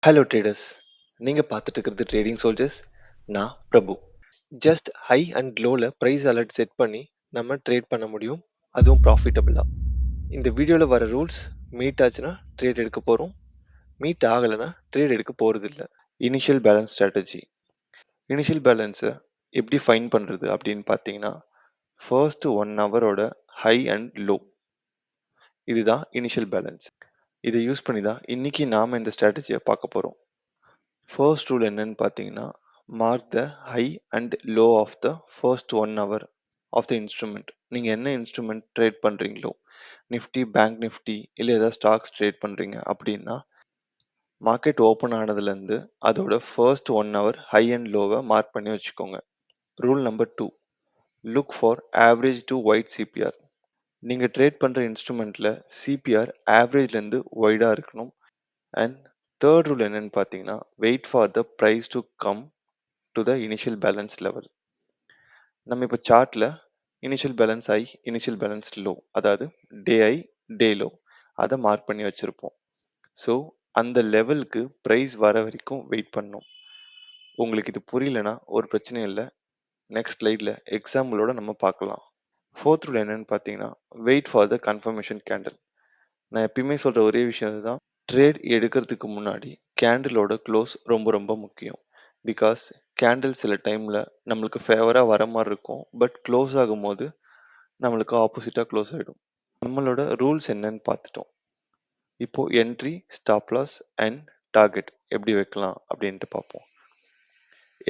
Hello traders, நீங்க பார்த்துட்டு இருக்கிறது ட்ரேடிங் சோல்ஜர்ஸ். நான் Prabhu. Just high and low price alert set பண்ணி நம்ம ட்ரேட் பண்ண முடியும், அதுவும் ப்ராஃபிட்டபிளா. இந்த வீடியோல வர ரூல்ஸ் மீட் ஆச்சுன்னா ட்ரேட் எடுக்க போறோம், மீட் ஆகலைன்னா ட்ரேட் எடுக்க போறது இல்லை. Initial balance strategy. இனிஷியல் பேலன்ஸை எப்படி ஃபைன் பண்றது அப்படின்னு பார்த்தீங்கன்னா, ஃபர்ஸ்ட் 1 ஹவரோட ஹை அண்ட் லோ, இதுதான் இனிஷியல் பேலன்ஸ். இதை யூஸ் பண்ணி தான் இன்னைக்கு நாம இந்த ஸ்ட்ராட்டஜியை பார்க்க போறோம். ஃபர்ஸ்ட் ரூல் என்னன்னு பார்த்தீங்கன்னா, mark the high and low of the first 1 hour of the instrument. நீங்கள் என்ன இன்ஸ்ட்ருமெண்ட் ட்ரேட் பண்ணுறீங்களோ, நிஃப்டி, பேங்க் நிஃப்டி இல்லை ஏதாவது ஸ்டாக்ஸ் ட்ரேட் பண்ணுறீங்க அப்படின்னா, மார்க்கெட் ஓப்பன் ஆனதுலேருந்து அதோட ஃபர்ஸ்ட் 1 ஹவர் ஹை அண்ட் லோவை மார்க் பண்ணி வச்சுக்கோங்க. Rule number 2, look for average to wide CPR. நீங்கள் ட்ரேட் பண்ணுற இன்ஸ்ட்ருமெண்ட்டில் சிபிஆர் ஆவரேஜ்லேருந்து ஒய்டாக இருக்கணும். அண்ட் தேர்ட் ரூல் என்னன்னு பார்த்தீங்கன்னா, wait for the price to come to the initial balance level. நம்ம இப்போ சார்ட்ல initial balance high, initial balance low, அதாவது டே ஹை, டே லோ, அதை மார்க் பண்ணி வச்சிருப்போம். ஸோ அந்த லெவலுக்கு ப்ரைஸ் வர வரைக்கும் வெயிட் பண்ணணும். உங்களுக்கு இது புரியலனா ஒரு பிரச்சனையும் இல்லை, நெக்ஸ்ட் ஸ்லைடில் எக்ஸாம்பிளோட நம்ம பார்க்கலாம். ஃபோர்த் ரூல் என்னன்னு பார்த்தீங்கன்னா, wait for the confirmation candle. நான் எப்பயுமே சொல்கிற ஒரே விஷயம் இதுதான், ட்ரேட் எடுக்கிறதுக்கு முன்னாடி கேண்டிலோட க்ளோஸ் ரொம்ப ரொம்ப முக்கியம். பிகாஸ் கேண்டில் சில டைமில் நம்மளுக்கு ஃபேவராக வர மாதிரி இருக்கும், பட் க்ளோஸ் ஆகும்போது நம்மளுக்கு ஆப்போசிட்டாக க்ளோஸ் ஆகிடும். நம்மளோட ரூல்ஸ் என்னன்னு பார்த்துட்டோம். இப்போ entry, stop loss and target எப்படி வைக்கலாம் அப்படின்ட்டு பார்ப்போம்.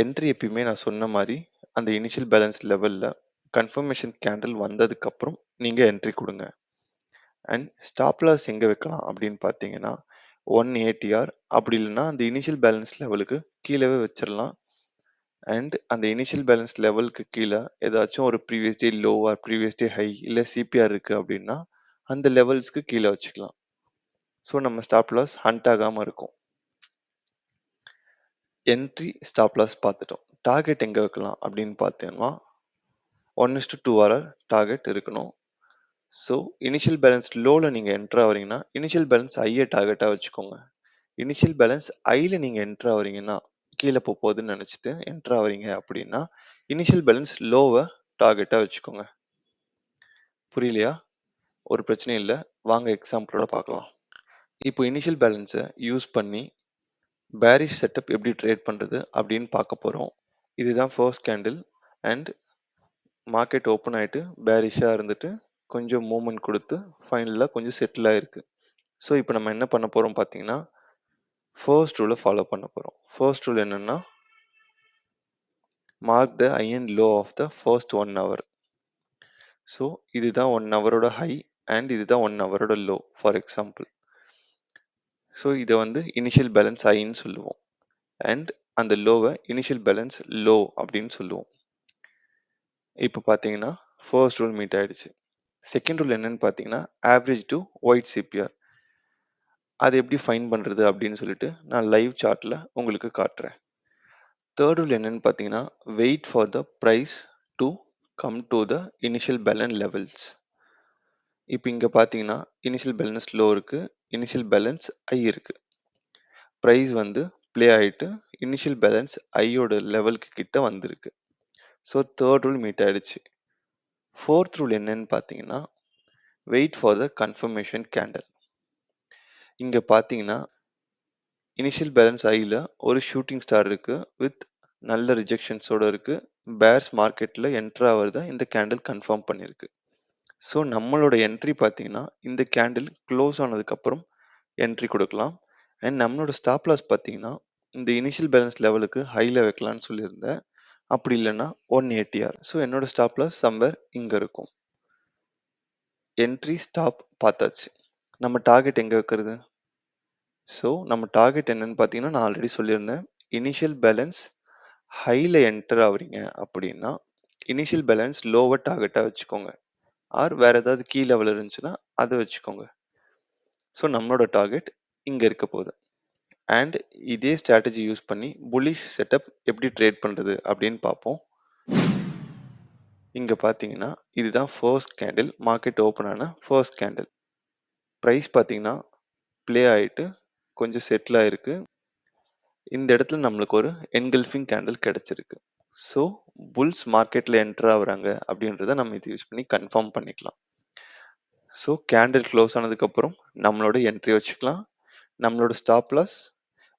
என்ட்ரி எப்பயுமே நான் சொன்ன மாதிரி அந்த இனிஷியல் பேலன்ஸ் லெவலில் கன்ஃபர்மேஷன் கேண்டில் வந்ததுக்கப்புறம் நீங்கள் என்ட்ரி கொடுங்க. அண்ட் ஸ்டாப் லாஸ் எங்கே வைக்கலாம் அப்படின்னு பார்த்தீங்கன்னா, 1 ATR, அப்படி இல்லைன்னா அந்த இனிஷியல் பேலன்ஸ் லெவலுக்கு கீழவே வச்சிடலாம். அண்ட் அந்த இனிஷியல் பேலன்ஸ் லெவலுக்கு கீழே ஏதாச்சும் ஒரு previous day low or previous day high இல்லை சிபிஆர் இருக்குது அப்படின்னா அந்த லெவல்ஸ்க்கு கீழே வச்சுக்கலாம். ஸோ நம்ம ஸ்டாப் லாஸ் ஹண்ட் ஆகாமல் இருக்கும். என்ட்ரி, ஸ்டாப் லாஸ் பார்த்துட்டோம். டார்கெட் எங்கே வைக்கலாம் அப்படின்னு பார்த்தோம்னா 1:2 டார்கெட் இருக்கணும். ஸோ இனிஷியல் பேலன்ஸ் லோவில் நீங்கள் என்ட்ரு ஆகிறீங்கன்னா இனிஷியல் பேலன்ஸ் ஐயை டார்கெட்டாக வச்சுக்கோங்க. இனிஷியல் பேலன்ஸ் ஐயில் நீங்கள் என்ட்ரு ஆகிறீங்கன்னா, கீழே போகுதுன்னு நினச்சிட்டு என்ட்ரு ஆகிறீங்க அப்படின்னா இனிஷியல் பேலன்ஸ் லோவை டார்கெட்டாக வச்சுக்கோங்க. புரியலையா? ஒரு பிரச்சனையும் இல்லை, வாங்க எக்ஸாம்பிளோட பார்க்கலாம். இப்போ இனிஷியல் பேலன்ஸை யூஸ் பண்ணி பேரிஷ் செட்டப் எப்படி ட்ரேட் பண்ணுறது அப்படின்னு பார்க்க போகிறோம். இதுதான் first candle and market open ஆகிட்டு பேரிஷாக இருந்துட்டு கொஞ்சம் மூவ்மெண்ட் கொடுத்து ஃபைனலாக கொஞ்சம் செட்டில் ஆகிருக்கு. ஸோ இப்போ நம்ம என்ன பண்ண போகிறோம் பார்த்தீங்கன்னா, ஃபர்ஸ்ட் ரூலை ஃபாலோ பண்ண போகிறோம். ஃபர்ஸ்ட் ரூல் என்னென்னா, mark the high and low of the first 1 hour. So இதுதான் 1 ஹவரோட ஹை அண்ட் இதுதான் 1 ஹவரோட லோ ஃபார் எக்ஸாம்பிள். ஸோ இதை வந்து இனிஷியல் பேலன்ஸ் ஹைன்னு சொல்லுவோம் அண்ட் அந்த லோவை இனிஷியல் பேலன்ஸ் லோ அப்படின்னு சொல்லுவோம். இப்போ பார்த்தீங்கன்னா ஃபர்ஸ்ட் ரூல் மீட் ஆயிடுச்சு. செகண்ட் ரூல் என்னன்னு பார்த்தீங்கன்னா, ஆவரேஜ் டு ஒயிட் சிபிஆர். அது எப்படி ஃபைன் பண்ணுறது அப்படின்னு சொல்லிட்டு நான் லைவ் சார்ட்டில் உங்களுக்கு காட்டுறேன். தேர்ட் ரூல் என்னன்னு பார்த்தீங்கன்னா, wait for the price to come to the initial balance levels. இப்போ இங்கே பார்த்தீங்கன்னா இனிஷியல் பேலன்ஸ் லோ இருக்குது, இனிஷியல் பேலன்ஸ் ஐ இருக்குது. ப்ரைஸ் வந்து ப்ளே ஆகிட்டு இனிஷியல் பேலன்ஸ் ஐயோட லெவலுக்கு கிட்ட வந்திருக்கு. ஸோ தேர்ட் ரூல் மீட் ஆயிடுச்சு. ஃபோர்த் ரூல் என்னன்னு பார்த்தீங்கன்னா, wait for the confirmation candle. இங்கே பார்த்தீங்கன்னா இனிஷியல் பேலன்ஸ் ஐயில் ஒரு ஷூட்டிங் ஸ்டார் இருக்குது வித் நல்ல ரிஜெக்ஷன்ஸோடு இருக்குது. பேர்ஸ் மார்க்கெட்டில் என்ட்ரு ஆகிறத இந்த கேண்டில் கன்ஃபார்ம் பண்ணியிருக்கு. ஸோ நம்மளோட என்ட்ரி பார்த்தீங்கன்னா, இந்த கேண்டில் க்ளோஸ் ஆனதுக்கப்புறம் என்ட்ரி கொடுக்கலாம். அண்ட் நம்மளோட ஸ்டாப் லாஸ் பார்த்தீங்கன்னா, இந்த இனிஷியல் பேலன்ஸ் லெவலுக்கு ஹையில் வைக்கலான்னு சொல்லியிருந்தேன். அப்படி இல்லைன்னா 1 ATR. ஸோ என்னோட ஸ்டாப் லாஸ் சம்வேர் இங்கே இருக்கும். என்ட்ரி, ஸ்டாப் பார்த்தாச்சு. நம்ம டார்கெட் எங்கே வைக்கிறது? ஸோ நம்ம டார்கெட் என்னன்னு பார்த்தீங்கன்னா, நான் ஆல்ரெடி சொல்லியிருந்தேன், இனிஷியல் பேலன்ஸ் ஹையில் என்டர் ஆகுறீங்க அப்படின்னா இனிஷியல் பேலன்ஸ் லோவை டார்கெட்டாக வச்சுக்கோங்க. ஆர் வேறு ஏதாவது கீ லெவல் இருந்துச்சுன்னா அதை வச்சுக்கோங்க. ஸோ நம்மளோட டார்கெட் இங்கே இருக்க போகுது. அண்ட் இதே ஸ்ட்ராட்டஜி யூஸ் பண்ணி புல்லிஷ் செட்டப் எப்படி ட்ரேட் பண்ணுறது அப்படின்னு பார்ப்போம். இங்கே பார்த்தீங்கன்னா இதுதான் ஃபர்ஸ்ட் கேண்டில், மார்க்கெட் ஓப்பன் ஆன ஃபர்ஸ்ட் கேண்டில். ப்ரைஸ் பார்த்தீங்கன்னா ப்ளே ஆகிட்டு கொஞ்சம் செட்டில் ஆகிருக்கு. இந்த இடத்துல நம்மளுக்கு ஒரு என்கல்ஃபிங் கேண்டில் கிடைச்சிருக்கு. ஸோ புல்ஸ் மார்க்கெட்ல என்டர் ஆகுறாங்க அப்படின்றத நம்ம இது யூஸ் பண்ணி கன்ஃபார்ம் பண்ணிக்கலாம். ஸோ கேண்டில் க்ளோஸ் ஆனதுக்கப்புறம் நம்மளோட என்ட்ரி வச்சுக்கலாம். நம்மளோட stop loss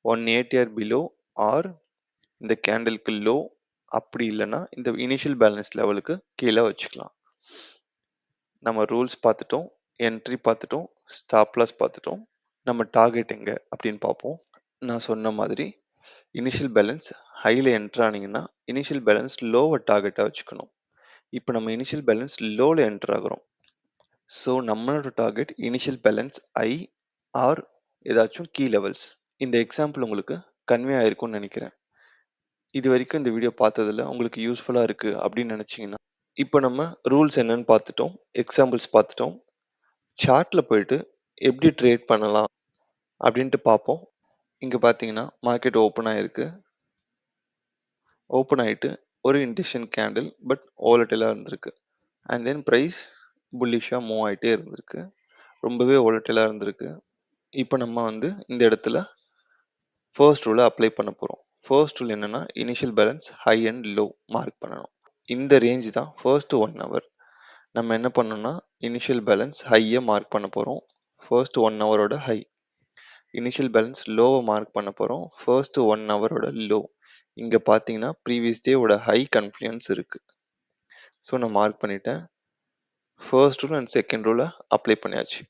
180 or below or இந்த கேண்டிலுக்கு லோ, அப்படி இல்லைன்னா இந்த இனிஷியல் பேலன்ஸ் லெவலுக்கு கீழே வச்சுக்கலாம். நம்ம ரூல்ஸ் பார்த்துட்டோம், என்ட்ரி பார்த்துட்டோம், ஸ்டாப் லாஸ் பார்த்துட்டோம். நம்ம டார்கெட் எங்கே அப்படின்னு பார்ப்போம். நான் சொன்ன மாதிரி இனிஷியல் பேலன்ஸ் ஹையில் என்ட்ரு ஆனீங்கன்னா இனிஷியல் பேலன்ஸ் லோவை டார்கெட்டாக வச்சுக்கணும். இப்போ நம்ம இனிஷியல் பேலன்ஸ் லோவில் என்ட்ரு ஆகிறோம். ஸோ நம்மளோட target initial balance I R ஏதாச்சும் கீ லெவல்ஸ். இந்த எக்ஸாம்பிள் உங்களுக்கு கன்வே ஆயிருக்கும்னு நினைக்கிறேன். இது வரைக்கும் இந்த வீடியோ பார்த்ததுல உங்களுக்கு யூஸ்ஃபுல்லாக இருக்குது அப்படின்னு நினச்சிங்கன்னா, இப்போ நம்ம ரூல்ஸ் என்னன்னு பார்த்துட்டோம், எக்ஸாம்பிள்ஸ் பார்த்துட்டோம். சார்ட்டில் போயிட்டு எப்படி ட்ரேட் பண்ணலாம் அப்படின்ட்டு பார்ப்போம். இங்கே பார்த்தீங்கன்னா மார்க்கெட் ஓப்பன் ஆகிருக்கு. ஓப்பன் ஆகிட்டு ஒரு இன்டிஷன் கேண்டில் பட் ஓலட்டிலாக இருந்திருக்கு. அண்ட் தென் ப்ரைஸ் புல்லிஷாக மூவ் ஆகிட்டே இருந்திருக்கு. ரொம்பவே ஓலட்டிலாக இருந்திருக்கு. இப்போ நம்ம இந்த இடத்துல ஃபர்ஸ்ட் ரூலை அப்ளை பண்ண போகிறோம். ஃபர்ஸ்ட் ரூல் என்னென்னா initial balance high and low mark பண்ணணும். இந்த ரேஞ்ச் தான் ஃபர்ஸ்ட் 1 ஹவர். நம்ம என்ன பண்ணோம்னா இனிஷியல் பேலன்ஸ் ஹையை மார்க் பண்ண போகிறோம். ஃபர்ஸ்ட் 1 ஹவரோட ஹை. இனிஷியல் பேலன்ஸ் லோவை மார்க் பண்ண போகிறோம். ஃபர்ஸ்ட் 1 ஹவரோட லோ. இங்கே பார்த்தீங்கன்னா ப்ரீவியஸ் டேவோட ஹை கன்ஃப்ளூயன்ஸ் இருக்குது. ஸோ நான் மார்க் பண்ணிட்டேன். ஃபர்ஸ்ட் ரூல் அண்ட் செகண்ட் ரூலை அப்ளை பண்ணியாச்சு.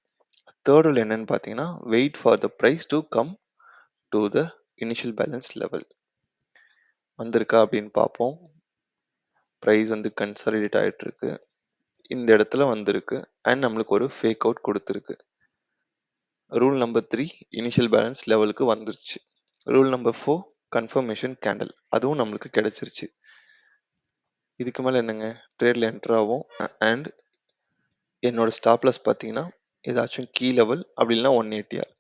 தேர்ட் ரூல் என்னன்னு பார்த்தீங்கன்னா wait for the price to come to the initial balance level. வந்திருக்கா அப்படின்னு பார்ப்போம். ப்ரைஸ் கன்சாலிடேட் ஆகிட்டு இருக்கு. இந்த இடத்துல வந்திருக்கு அண்ட் நம்மளுக்கு ஒரு ஃபேக் அவுட் கொடுத்துருக்கு. ரூல் நம்பர் 3 இனிஷியல் பேலன்ஸ் லெவலுக்கு வந்துருச்சு. ரூல் நம்பர் 4 கன்ஃபர்மேஷன் கேண்டில், அதுவும் நம்மளுக்கு கிடைச்சிருச்சு. இதுக்கு மேலே என்னங்க, ட்ரேடில் என்டர் ஆகும். அண்ட் என்னோட ஸ்டாப் லாஸ் பார்த்தீங்கன்னா ஏதாச்சும் கீ லெவல் அப்படி இல்லைனா 180 ஆர்.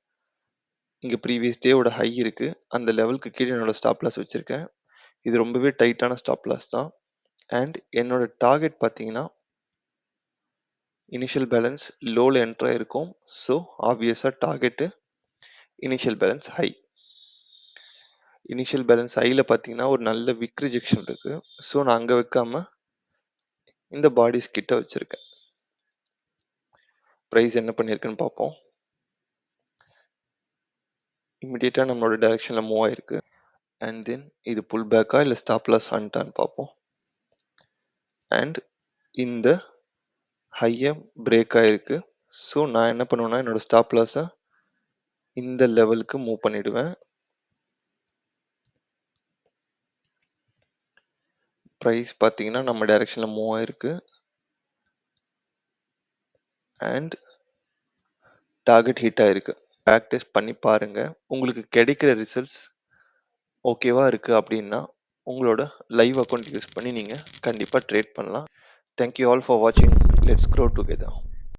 இங்கே ப்ரீவியஸ் டேவோட ஹை இருக்குது. அந்த லெவலுக்கு கீழே என்னோட ஸ்டாப் லாஸ் வச்சுருக்கேன். இது ரொம்பவே டைட்டான ஸ்டாப் லாஸ் தான். அண்ட் என்னோட டார்கெட் பார்த்தீங்கன்னா இனிஷியல் பேலன்ஸ் லோவில் என்ட்ரு ஆகிருக்கும். ஸோ ஆப்வியஸாக target initial balance high. Initial balance ஹையில் பார்த்தீங்கன்னா ஒரு நல்ல விக் ரிஜெக்ஷன் இருக்குது. ஸோ நான் அங்கே வைக்காம இந்த பாடிஸ் கிட்ட வச்சுருக்கேன். ப்ரைஸ் என்ன பண்ணியிருக்குன்னு பார்ப்போம். இமிடியேட்டாக நம்மளோட டைரெக்ஷனில் மூவ் ஆகிருக்கு. அண்ட் தென் இது புல் பேக்கா இல்லை ஸ்டாப் லாஸ் ஹண்ட்டான்னு பார்ப்போம். அண்ட் இந்த ஹையை பிரேக் ஆகிருக்கு. ஸோ நான் என்ன பண்ணுவேன்னா என்னோடய ஸ்டாப் லாஸை இந்த லெவலுக்கு மூவ் பண்ணிவிடுவேன். ப்ரைஸ் பார்த்தீங்கன்னா நம்ம டைரெக்ஷனில் மூவ் ஆகிருக்கு. அண்ட் டார்கெட் ஹிட் ஆகிருக்கு. பேக் டெஸ்ட் பண்ணி பாருங்கள். உங்களுக்கு கிடைக்கிற ரிசல்ட்ஸ் ஓகேவா இருக்குது அப்படின்னா உங்களோட லைவ் அக்கௌண்ட் யூஸ் பண்ணி நீங்கள் கண்டிப்பாக ட்ரேட் பண்ணலாம். தேங்க்யூ ஆல் ஃபார் வாட்சிங். Let's grow together.